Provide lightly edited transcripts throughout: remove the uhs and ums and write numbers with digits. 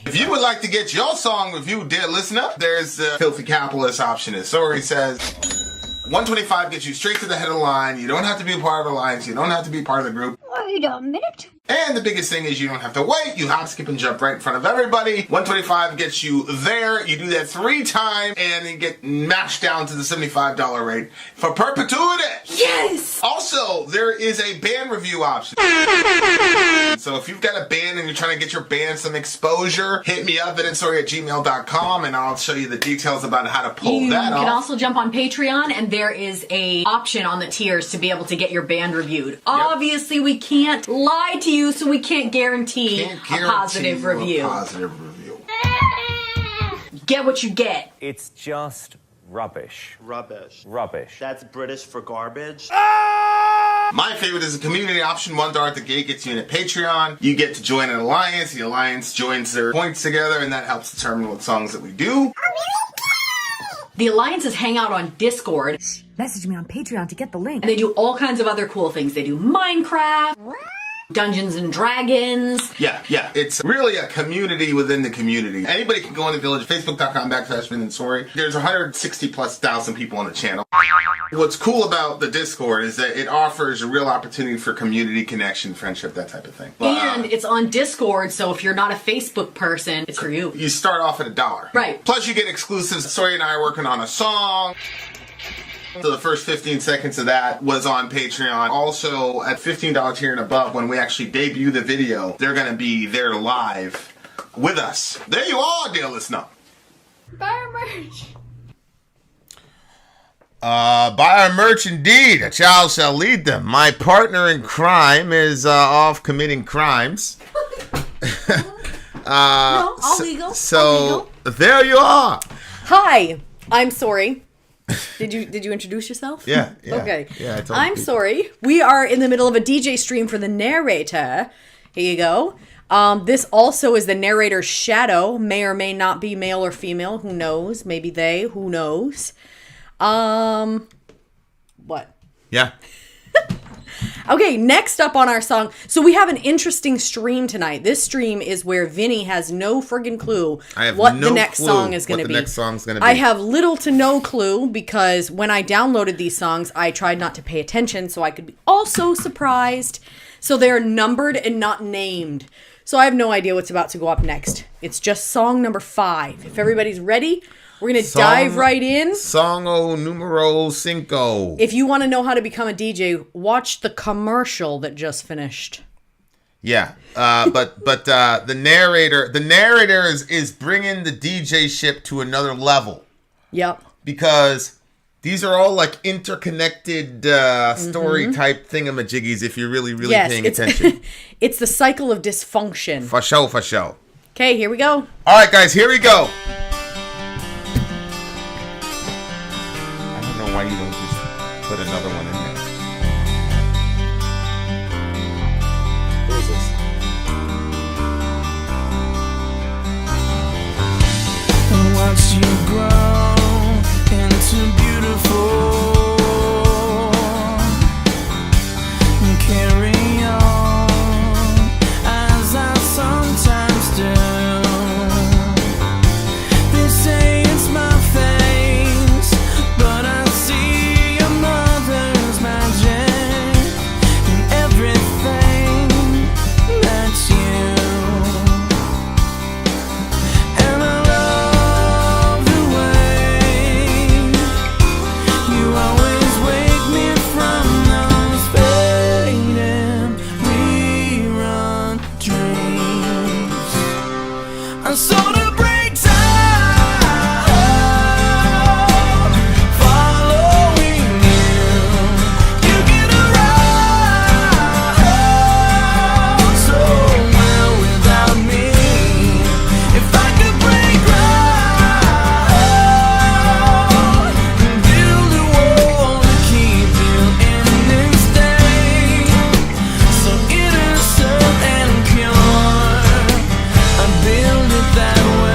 If you would like to get your song reviewed, dear listener, there's the filthy capitalist option. As Sori says, $125 gets you straight to the head of the line. You don't have to be a part of the alliance. You don't have to be part of the group. Wait a minute. And the biggest thing is you don't have to wait. You hop, skip, and jump right in front of everybody. $125 gets you there. You do that 3 times, and you get mashed down to the $75 rate for perpetuity. Yes! Also, there is a band review option. So if you've got a band and you're trying to get your band some exposure, hit me up at vinsori@gmail.com, and I'll show you the details about how to pull that off. You can also jump on Patreon, and there is a option on the tiers to be able to get your band reviewed. Obviously, we can't lie to you, so we can't guarantee a positive review. Get what you get. It's just rubbish. Rubbish. Rubbish. That's British for garbage. My favorite is a community option. $1 at the gate gets you in a Patreon. You get to join an alliance. The alliance joins their points together, and that helps determine what songs that we do. The alliances hang out on Discord. Message me on Patreon to get the link. And they do all kinds of other cool things. They do Minecraft, Dungeons and Dragons. Yeah. It's really a community within the community. Anybody can go on the Village, Facebook.com/Vin and Sori. There's 160,000+ people on the channel. What's cool about the Discord is that it offers a real opportunity for community connection, friendship, that type of thing. And it's on Discord, so if you're not a Facebook person, it's for you. You start off at $1. Right. Plus you get exclusives. Sori and I are working on a song. So the first 15 seconds of that was on Patreon. Also, at $15 tier and above, when we actually debut the video, they're going to be there live with us. There you are, dear listener. Buy our merch. Buy our merch indeed. A child shall lead them. My partner in crime is off committing crimes. No, all legal. So all legal. there you are. Hi, I'm Sori. Did you introduce yourself? Yeah. Okay. Yeah, I'm Sori. We are in the middle of a DJ stream for the narrator. Here you go. This also is the narrator's shadow. May or may not be male or female. Who knows? Maybe they. Who knows? What? Yeah. Okay, next up on our song. So we have an interesting stream tonight. This stream is where Vinny has no friggin' clue what the next song is going to be. I have little to no clue because when I downloaded these songs, I tried not to pay attention so I could be also surprised. So they're numbered and not named. So I have no idea what's about to go up next. It's just song number 5. If everybody's ready, we're going to dive right in. Songo numero 5. If you want to know how to become a DJ, watch the commercial that just finished. Yeah, but the narrator is bringing the DJ ship to another level. Yep. Because these are all like interconnected story type thingamajiggies if you're really paying attention. It's the cycle of dysfunction. For sure. Okay, here we go. All right, guys, here we go. I don't know why you don't just put another one in there. What is this? Watch you grow into beautiful. Carry on as I sometimes do. They say it's my face, but I see a mother's magic in everything that's you. And I love the way you always wake me from those fading rerun dreams. I sort of break down following you. You get around so well without me. If I could break ground and build a wall to keep you in this state, so innocent and pure, I build it that way.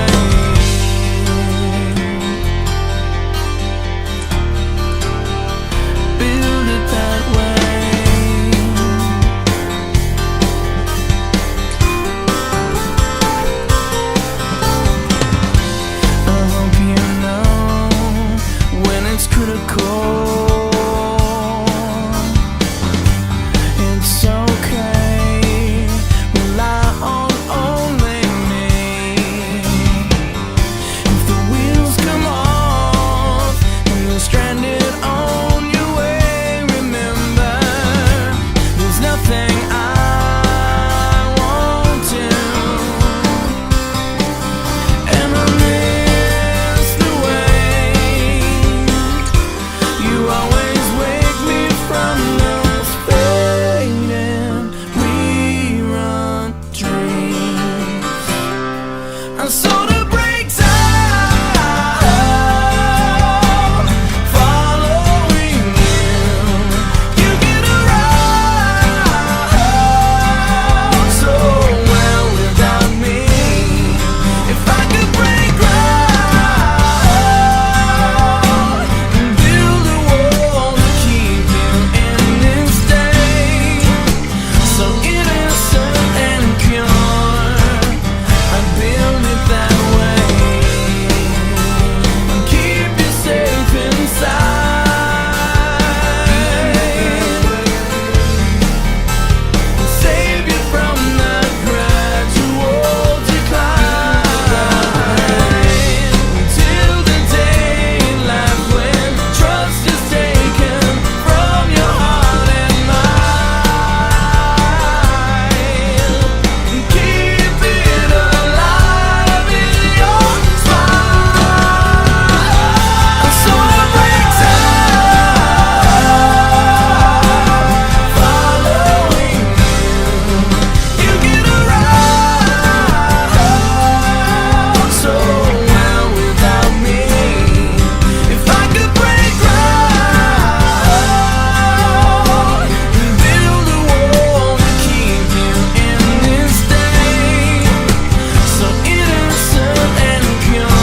I'm sort of breaks out, following you. You get around so well without me. If I could break ground and build a wall to keep you in this state, so innocent and pure, I build it that way. Keep you safe inside, save you from the gradual decline, till the day in life when trust is taken from your heart and mind. Keep it alive in your smile. So it breaks out, following you. You get around so well without me. If I could break ground and build a wall to keep you in this state, so innocent and pure,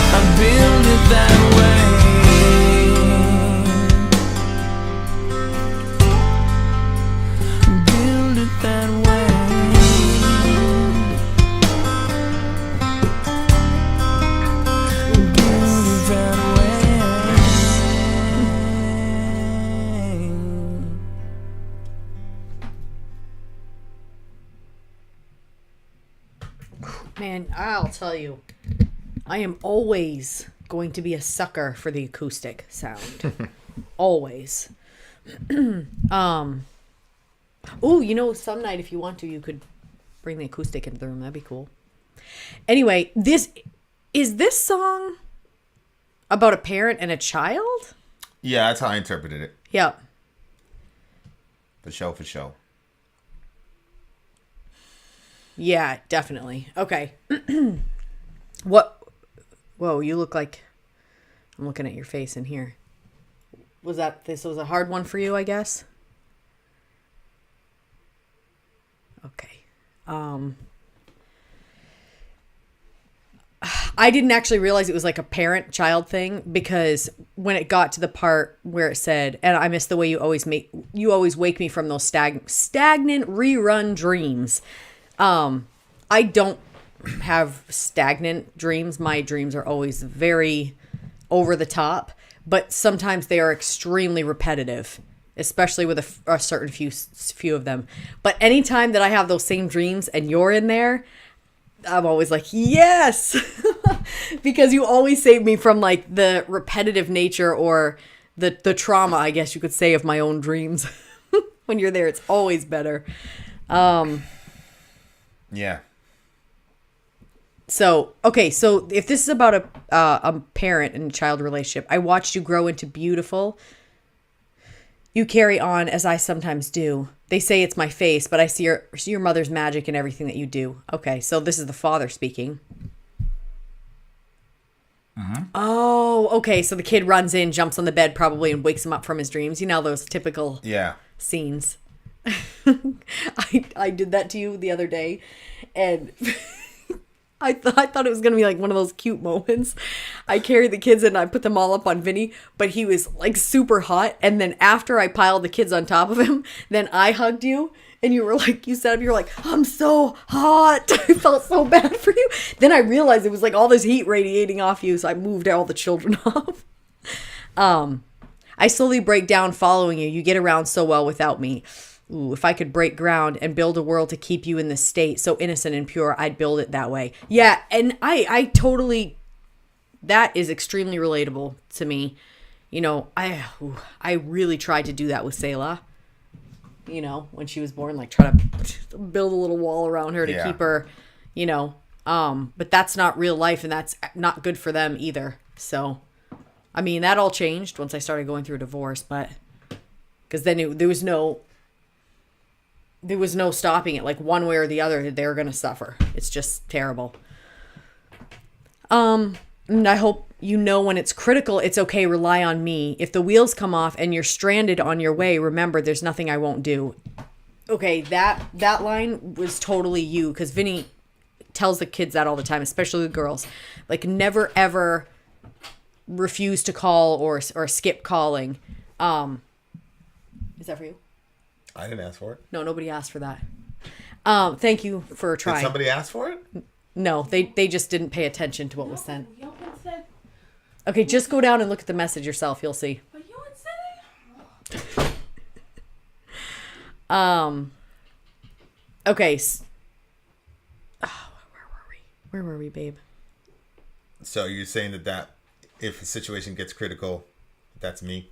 I build it that way. Build it that way. Build it that way. Man, I'll tell you, I am always going to be a sucker for the acoustic sound. Always. Oh, you know, some night if you want to, you could bring the acoustic into the room. That'd be cool. Anyway, this song about a parent and a child? Yeah, that's how I interpreted it. Yeah. For show. Yeah, definitely. Okay. What? Whoa, you look like... I'm looking at your face in here. This was a hard one for you, I guess? Okay. I didn't actually realize it was like a parent-child thing, because when it got to the part where it said, and I miss the way you always wake me from those stagnant rerun dreams. I don't have stagnant dreams. My dreams are always very over the top, but sometimes they are extremely repetitive, especially with a certain few of them. But anytime that I have those same dreams and you're in there, I'm always like, yes, because you always save me from like the repetitive nature or the trauma, I guess you could say, of my own dreams. When you're there, it's always better. Yeah. So if this is about a parent and child relationship, I watched you grow into beautiful. You carry on as I sometimes do. They say it's my face, but I see your mother's magic in everything that you do. Okay, so this is the father speaking. Mm-hmm. Oh, okay. So the kid runs in, jumps on the bed probably, and wakes him up from his dreams. You know, those typical scenes. I did that to you the other day, and I thought it was going to be like one of those cute moments. I carried the kids and I put them all up on Vinny, but he was like super hot. And then after I piled the kids on top of him, then I hugged you and you were like, you were like, I'm so hot. I felt so bad for you. Then I realized it was like all this heat radiating off you. So I moved all the children off. I slowly break down following you. You get around so well without me. Ooh, if I could break ground and build a world to keep you in this state, so innocent and pure, I'd build it that way. Yeah, and I totally, that is extremely relatable to me. You know, I really tried to do that with Selah. You know, when she was born, like try to build a little wall around her to keep her, you know. But that's not real life, and that's not good for them either. So, I mean, that all changed once I started going through a divorce, but because then there was no there was no stopping it. Like one way or the other, they're going to suffer. It's just terrible. And I hope you know when it's critical, it's okay. Rely on me. If the wheels come off and you're stranded on your way, remember there's nothing I won't do. Okay, that line was totally you, because Vinny tells the kids that all the time, especially the girls. Like, never ever refuse to call or skip calling. Is that for you? I didn't ask for it. No, nobody asked for that. Thank you for trying. Did somebody ask for it? No, they just didn't pay attention to what was sent. Okay, just go down and look at the message yourself. You'll see. Okay. Where were we, babe? So you're saying that if a situation gets critical, that's me?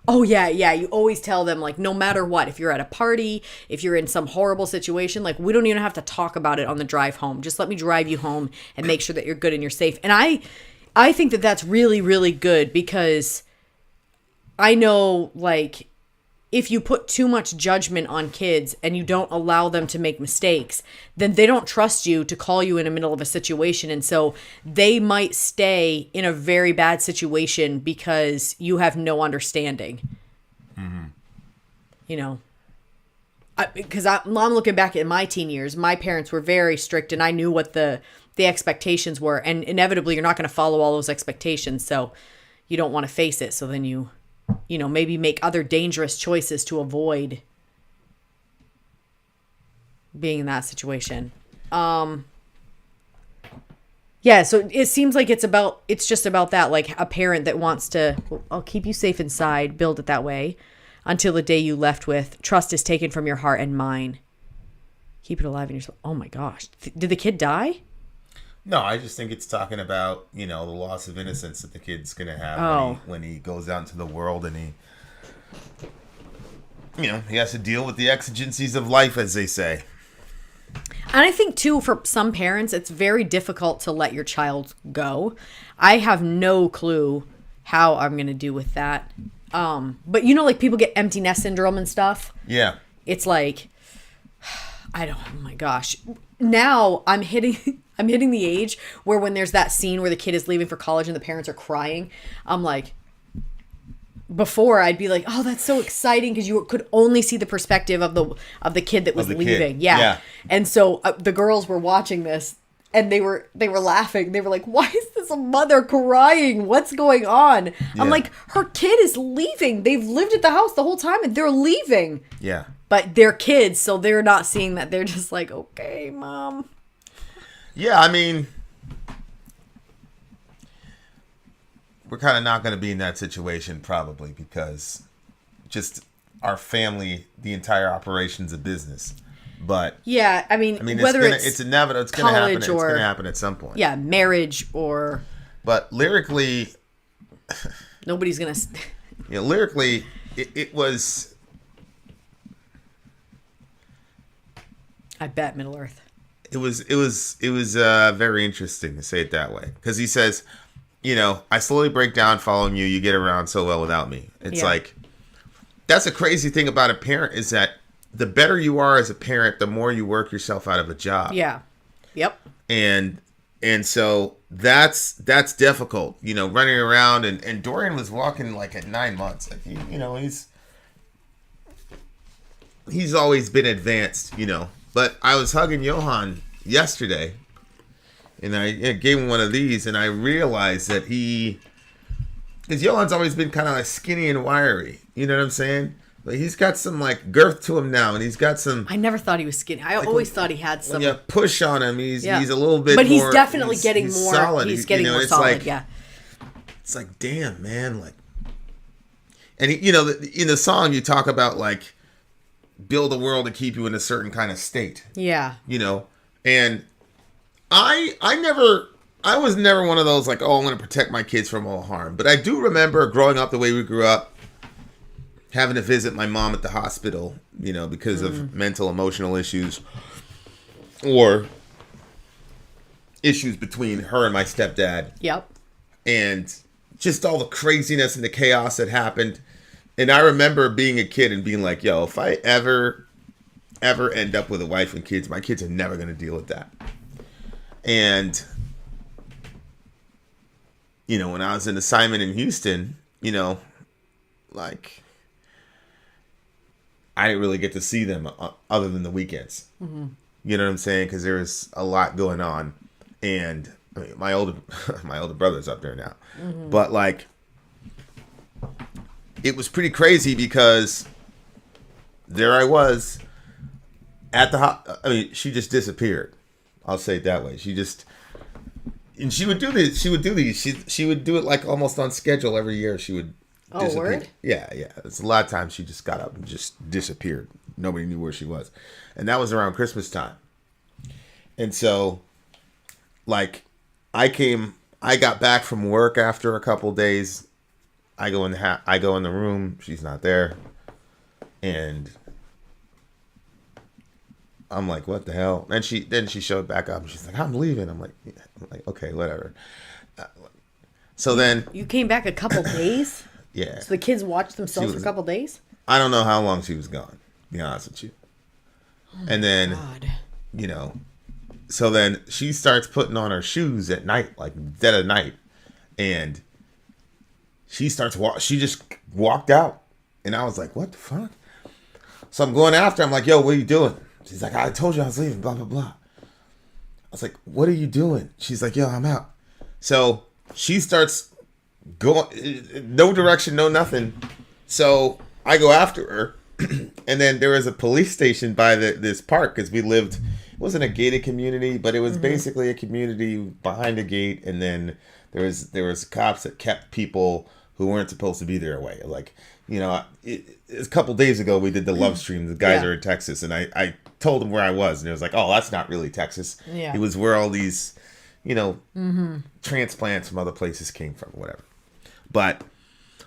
Oh, yeah. You always tell them, like, no matter what, if you're at a party, if you're in some horrible situation, like, we don't even have to talk about it on the drive home. Just let me drive you home and make sure that you're good and you're safe. And I think that that's really, really good, because I know, like, if you put too much judgment on kids and you don't allow them to make mistakes, then they don't trust you to call you in the middle of a situation. And so they might stay in a very bad situation because you have no understanding. Mm-hmm. You know, because I'm looking back at my teen years, my parents were very strict and I knew what the expectations were. And inevitably, you're not going to follow all those expectations. So you don't want to face it. So then you maybe make other dangerous choices to avoid being in that situation. Yeah, so it seems like it's just about that, like a parent that wants to, I'll keep you safe inside, build it that way, until the day you left with, trust is taken from your heart and mine. Keep it alive in yourself. Oh my gosh. Did the kid die? No, I just think it's talking about, the loss of innocence that the kid's going to have when he goes out into the world and he has to deal with the exigencies of life, as they say. And I think, too, for some parents, it's very difficult to let your child go. I have no clue how I'm going to do with that. But, like people get empty nest syndrome and stuff. Yeah. It's like, oh my gosh. Now I'm hitting the age where when there's that scene where the kid is leaving for college and the parents are crying, I'm like, before I'd be like, oh, that's so exciting, because you could only see the perspective of the kid that was leaving. Yeah. And so the girls were watching this and they were laughing. They were like, why is this a mother crying? What's going on? Yeah. I'm like, her kid is leaving. They've lived at the house the whole time and they're leaving. Yeah. But they're kids, so they're not seeing that. They're just like, okay, mom. Yeah, I mean, we're kind of not going to be in that situation probably, because just our family, the entire operation's a business. But yeah, I mean whether it's inevitable, it's going to happen. It's going to happen at some point. Yeah, marriage or. But lyrically, nobody's going to. Lyrically, it was. I bet Middle Earth. It was very interesting, to say it that way, because he says, I slowly break down following you. You get around so well without me. It's like, that's a crazy thing about a parent, is that the better you are as a parent, the more you work yourself out of a job. Yeah. Yep. And so that's difficult, running around, and Dorian was walking like at 9 months. Like, he's always been advanced, But I was hugging Johan yesterday, and I gave him one of these, and I realized that because Johan's always been kind of like skinny and wiry, you know what I'm saying? But he's got some like girth to him now, and he's got some. I never thought he was skinny. I always thought he had some. When you push on him, he's a little bit. But he's definitely getting more solid. He's getting more solid. Like, it's like, damn, man, like, and in the song you talk about like, build a world to keep you in a certain kind of state. Yeah. And I was never one of those like, oh, I'm going to protect my kids from all harm. But I do remember growing up the way we grew up, having to visit my mom at the hospital, because of mental, emotional issues or issues between her and my stepdad. Yep. And just all the craziness and the chaos that happened. And I remember being a kid and being like, yo, if I ever ever end up with a wife and kids, my kids are never going to deal with that. And, you know, when I was in assignment in Houston, you know, like, I didn't really get to see them other than the weekends. Mm-hmm. You know what I'm saying? Because there was a lot going on. And I mean, my older brother's up there now. Mm-hmm. But, like, it was pretty crazy because there I was at the I mean, she just disappeared. I'll say it that way. She just, and she would do this. She would do these. She would do it like almost on schedule every year. She would disappear. Word? Yeah. It's a lot of times she just got up and just disappeared. Nobody knew where she was, and that was around Christmas time. And so, like, I got back from work after a couple days. I go in the room. She's not there, and I'm like, what the hell? And then she showed back up and she's like, I'm leaving. I'm like, okay, whatever. So then you came back a couple days? Yeah. So the kids watched themselves for a couple days? I don't know how long she was gone, to be honest with you. Oh, and then, God. You know, so then she starts putting on her shoes at night, like dead of night. And she just walked out. And I was like, what the fuck? So I'm going after her. I'm like, yo, what are you doing? She's like, I told you I was leaving, blah, blah, blah. I was like, what are you doing? She's like, yo, I'm out. So she starts going, no direction, no nothing. So I go after her. And then there was a police station by this park because we lived, it wasn't a gated community, but it was basically a community behind a gate. And then there was cops that kept people who weren't supposed to be there away. Like, you know, a couple days ago we did the love stream. The guys are in Texas, and I told them where I was, and it was like, oh, that's not really Texas. Yeah. It was where all these, you know, transplants from other places came from, whatever. But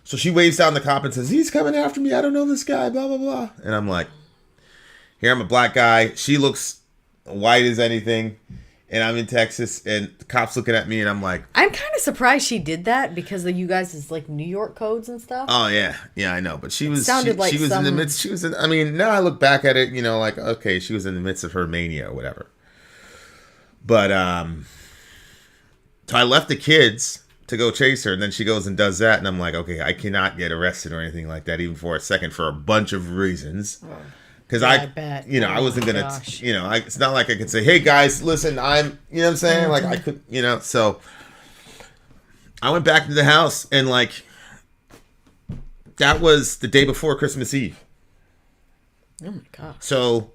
so she waves down the cop and says, he's coming after me. I don't know this guy, blah, blah, blah. And I'm like, here, I'm a black guy. She looks white as anything. And I'm in Texas, and the cop's looking at me, and I'm like, I'm kind of surprised she did that because of you guys' like New York codes and stuff. Oh yeah, I know. But she was in the midst. She was in. I mean, now I look back at it, you know, like, okay, she was in the midst of her mania or whatever. But so I left the kids to go chase her, and then she goes and does that, and I'm like, okay, I cannot get arrested or anything like that, even for a second, for a bunch of reasons. Oh. Because I bet. You know, I wasn't going to, you know, it's not like I could say, hey guys, listen, you know what I'm saying? Mm-hmm. Like I could, you know, so I went back to the house and like, that was the day before Christmas Eve. Oh my God. So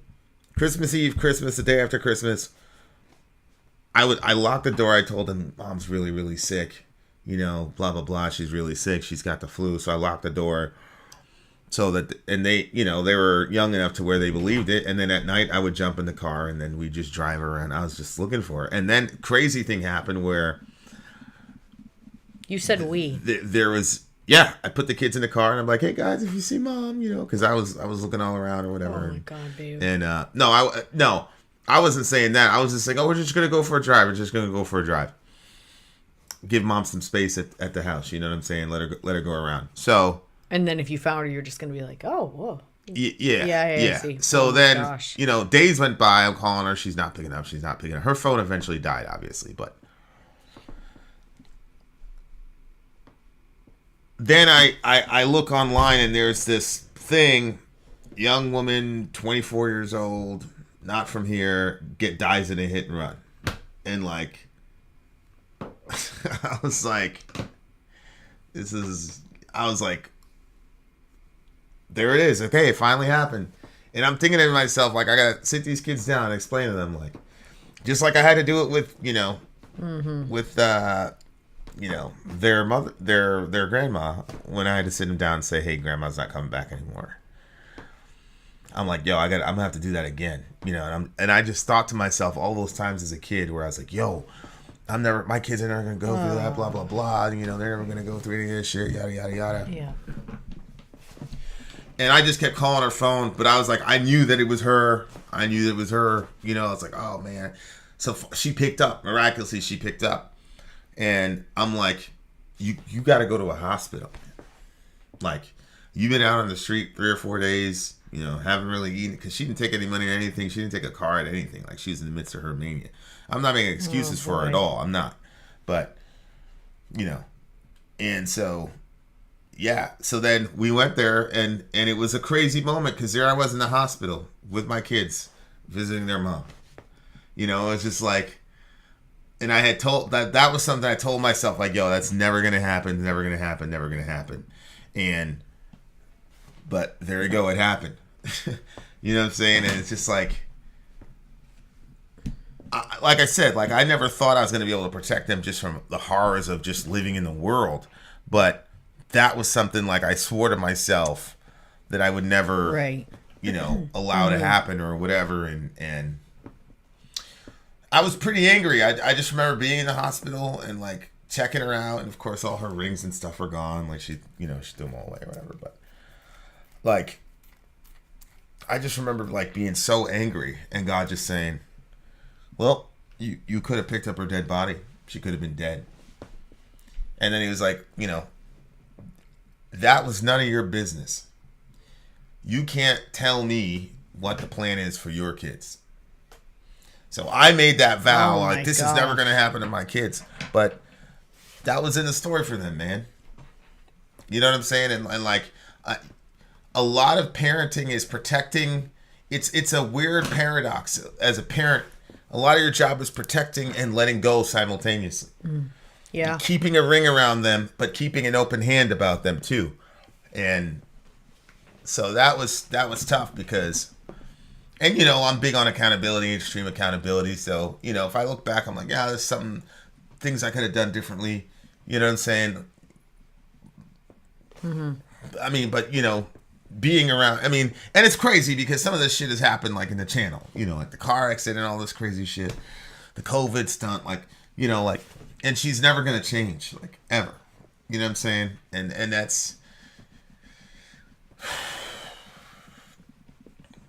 Christmas Eve, Christmas, the day after Christmas, I locked the door. I told them, Mom's really, really sick, you know, blah, blah, blah. She's really sick. She's got the flu. So I locked the door. So that, and they, you know, they were young enough to where they believed it. And then at night I would jump in the car and then we'd just drive around. I was just looking for her. And then crazy thing happened where you said there was, I put the kids in the car and I'm like, hey guys, if you see Mom, you know, cause I was looking all around or whatever. Oh my God, babe. And, no, I wasn't saying that. I was just saying, oh, we're just going to go for a drive. We're just going to go for a drive. Give Mom some space at the house. You know what I'm saying? Let her go around. So. And then if you found her, you're just going to be like, oh, whoa. Yeah. See. So then, you know, days went by. I'm calling her. She's not picking up. Her phone eventually died, obviously. But then I look online and there's this thing, young woman, 24 years old, not from here, dies in a hit and run. And like, I was like, there it is. Okay, it finally happened. And I'm thinking to myself, like, I gotta sit these kids down and explain to them, like, just like I had to do it with, you know, with, you know, their mother, their grandma, when I had to sit them down and say, hey, grandma's not coming back anymore. I'm like, yo, I'm gonna have to do that again, you know. And I just thought to myself all those times as a kid where I was like, yo, my kids are never gonna go through that, blah blah blah. You know, they're never gonna go through any of this shit, yada yada yada. Yeah. And I just kept calling her phone, but I was like, I knew that it was her. You know, I was like, oh man. So she picked up. Miraculously, she picked up. And I'm like, you got to go to a hospital. Like, you've been out on the street 3 or 4 days. You know, haven't really eaten because she didn't take any money or anything. She didn't take a card, anything. Like, she's in the midst of her mania. I'm not making excuses for her at all. I'm not. But, you know, and so, yeah. So then we went there, and it was a crazy moment because there I was in the hospital with my kids visiting their mom. You know, it was just like, and I had told that was something I told myself, like, yo, that's never going to happen, never going to happen, never going to happen. But there you go, it happened. You know what I'm saying? And it's just like I said, like, I never thought I was going to be able to protect them just from the horrors of just living in the world. But that was something, like, I swore to myself that I would never, you know, allow to happen or whatever. And I was pretty angry. I just remember being in the hospital and, like, checking her out. And, of course, all her rings and stuff were gone. Like, she threw them all away or whatever. But, like, I just remember, like, being so angry and God just saying, well, you could have picked up her dead body. She could have been dead. And then he was like, you know, that was none of your business. You can't tell me what the plan is for your kids. So I made that vow, like, this is never going to happen to my kids. But that was in the story for them, man. You know what I'm saying? And like, a lot of parenting is protecting. It's a weird paradox. As a parent, a lot of your job is protecting and letting go simultaneously. Yeah. Keeping a ring around them, but keeping an open hand about them too. And so that was tough because, and you know, I'm big on accountability, extreme accountability. So, you know, if I look back, I'm like, yeah, there's things I could have done differently. You know what I'm saying? I mean, but you know, being around, I mean, and it's crazy because some of this shit has happened, like, in the channel, you know, like the car accident, all this crazy shit, the COVID stunt, like, you know, like, and she's never going to change, like, ever. You know what I'm saying? And that's,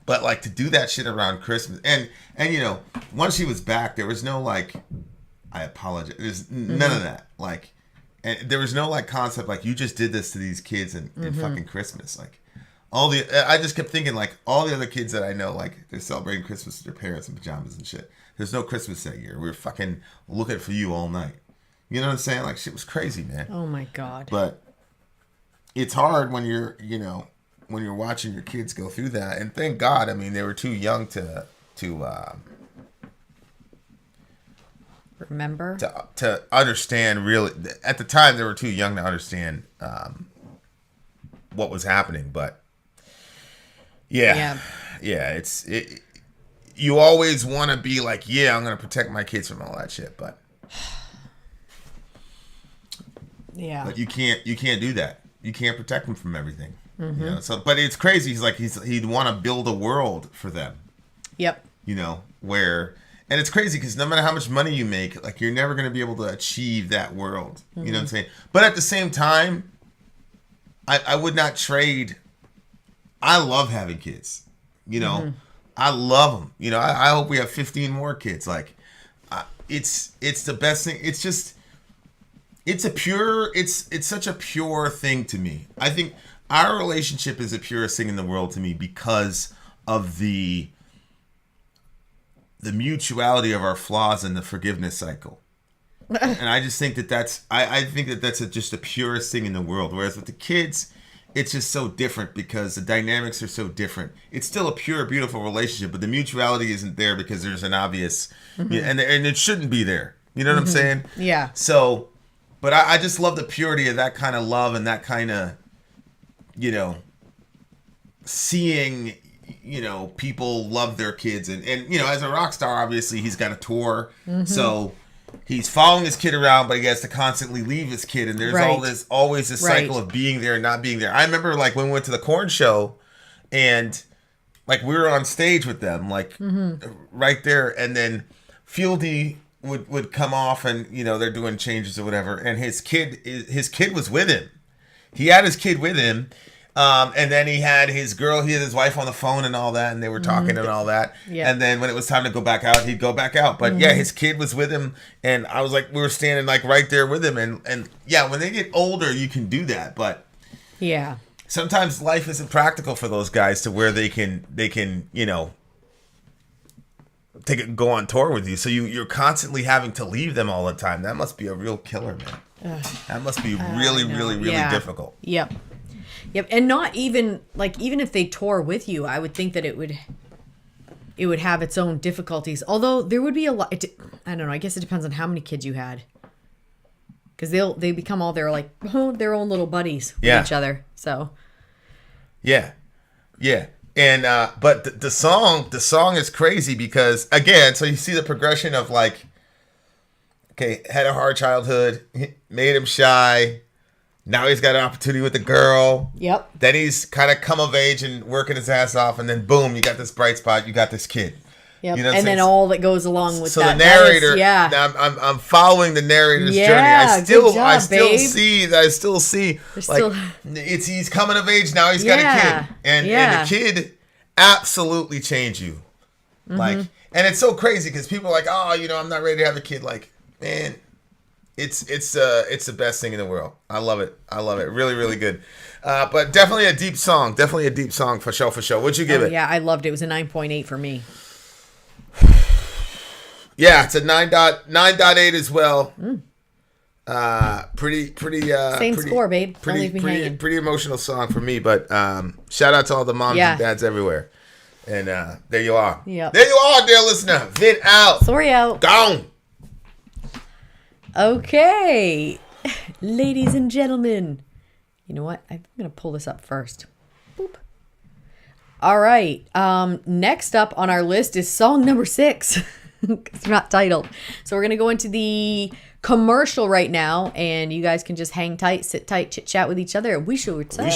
but like, to do that shit around Christmas, and you know, once she was back, there was no, like, I apologize. There's none of that. Like, and there was no, like, concept, like, you just did this to these kids in fucking Christmas. Like, I just kept thinking, like, all the other kids that I know, like, they're celebrating Christmas with their parents in pajamas and shit. There's no Christmas that year. We were fucking looking for you all night. You know what I'm saying? Like, shit was crazy, man. Oh my God. But it's hard when you're, you know, when you're watching your kids go through that. And thank God, I mean, they were too young to remember, to understand, really. At the time, they were too young to understand what was happening. But yeah, you always want to be like, yeah, I'm gonna protect my kids from all that shit, but but you can't do that. You can't protect them from everything. You know? So, but it's crazy. He's like, he'd want to build a world for them. Yep. You know, where, and it's crazy because no matter how much money you make, like, you're never going to be able to achieve that world. You know what I'm saying? But at the same time, I would not trade. I love having kids. You know, I love them. You know, I hope we have 15 more kids. Like, it's the best thing. It's just, it's such a pure thing to me. I think our relationship is the purest thing in the world to me because of the mutuality of our flaws and the forgiveness cycle. And I just think that's just the purest thing in the world. Whereas with the kids, it's just so different because the dynamics are so different. It's still a pure, beautiful relationship, but the mutuality isn't there because there's an obvious, and it shouldn't be there. You know what I'm saying? Yeah. So, but I just love the purity of that kind of love and that kind of, you know, seeing, you know, people love their kids. And you know, as a rock star, obviously, he's got a tour. So he's following his kid around, but he has to constantly leave his kid. And there's always this cycle of being there and not being there. I remember, like, when we went to the Korn show and, like, we were on stage with them, like, right there. And then Fieldy would come off and, you know, they're doing changes or whatever. And his kid was with him. He had his kid with him. And then he had his wife on the phone and all that, and they were talking and all that. Yeah. And then when it was time to go back out, he'd go back out. But yeah, his kid was with him, and I was like, we were standing, like, right there with him. And yeah, when they get older, you can do that. But yeah. sometimes life isn't practical for those guys to where they can go on tour with you. So you're constantly having to leave them all the time. That must be a real killer, man. That must be really difficult. Yep. And not even even if they tour with you, I would think that it would have its own difficulties. Although there would be a lot. I don't know. I guess it depends on how many kids you had. Because they become all their own little buddies with each other. So. Yeah. And but the song is crazy because again, so you see the progression of had a hard childhood, made him shy. Now he's got an opportunity with a girl. Yep. Then he's kind of come of age and working his ass off, and then boom, you got this bright spot. You got this kid. Yep. You know and then all that goes along with that. So the narrator, I'm following the narrator's journey. I still see he's coming of age now. He's got a kid, and the kid absolutely changed you. And it's so crazy because people are like, oh, I'm not ready to have a kid. Man, it's the best thing in the world. I love it. Really, really good. But definitely a deep song. For sure. What'd you give it? Yeah, I loved it. It was a 9.8 for me. Yeah, it's a 9.8 as well. Pretty same score, babe. Pretty emotional song for me, but shout out to all the moms and dads everywhere. And there you are. Yep. There you are, dear listener. Vin out. Sori out. Gone. Okay. Ladies and gentlemen. You know what? I'm going to pull this up first. Boop. All right. Next up on our list is song number 6. It's not titled. So we're going to go into the commercial right now, and you guys can just hang tight, sit tight, chit chat with each other. We shall return.